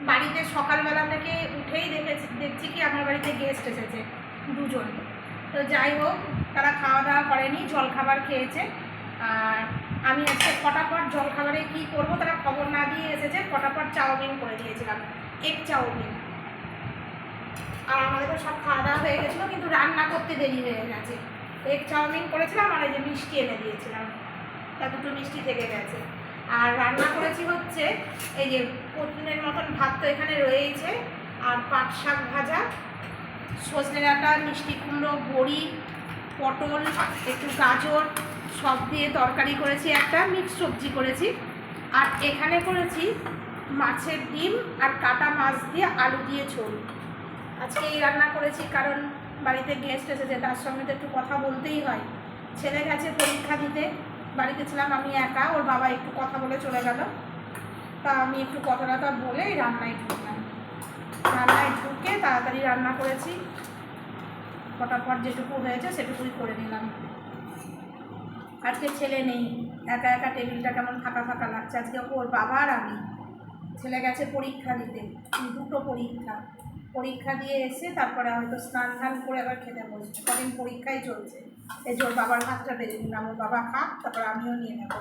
বাড়িতে সকালবেলা থেকে উঠেই দেখছি কি আমার বাড়িতে গেস্ট এসেছে দুজন। তো যাই হোক, তারা খাওয়া দাওয়া করেনি, জলখাবার খেয়েছে। আর আমি আজকে ফটাফট জলখাবারে কী করবো তারা খবর না দিয়ে এসেছে, ফটাফট চাউমিন করে দিয়েছিলাম, এগ চাউমিন। আর আমাদের তো সব খাওয়া দাওয়া হয়ে গেছিলো, কিন্তু রান্না করতে দেরি হয়ে গেছে। এগ চাউমিন করেছিলাম আর এই যে মিষ্টি এনে দিয়েছিলাম, তা দুটো মিষ্টি থেকে গেছে। আর রান্না করেছি হচ্ছে এই যে প্রতিদিনের মতন ভাত তো এখানে রয়েছে, আর পাট শাক ভাজা, সজনে ডাঁটা, মিষ্টি কুমড়ো, বড়ি, পটল, একটু গাজর সব দিয়ে তরকারি করেছি, একটা মিক্স সবজি করেছি। আর এখানে করেছি মাছের ডিম আর কাটা মাছ দিয়ে আলু দিয়ে ঝোল। আজকে এই রান্না করেছি কারণ বাড়িতে গেস্ট এসেছে, তার সঙ্গে তো একটু কথা বলতেই হয়। ছেলে গেছে পরীক্ষা দিতে, বাড়িতে ছিলাম আমি একা, ওর বাবা একটু কথা বলে চলে গেল, তা আমি একটু কথা বলে রান্নায় ঢুকলাম। রান্নায় ঢুকে তাড়াতাড়ি রান্না করেছি, ফটাফট যেটুকু হয়েছে সেটুকুই করে নিলাম। আজকে ছেলে নেই, একা একা টেবিলটা কেমন ফাঁকা ফাঁকা লাগছে। আজকে ওর বাবা আর আমি। ছেলে গেছে পরীক্ষা দিতে, দুটো পরীক্ষা দিয়ে এসে তারপরে হয়তো স্নান ধান করে আবার খেতে বসছে, কদিন পরীক্ষাই চলছে। এই যে ওর বাবার হাতটা বেঁধে নিলাম, ওর বাবা খাক, তারপর আমিও নিয়ে নেবো।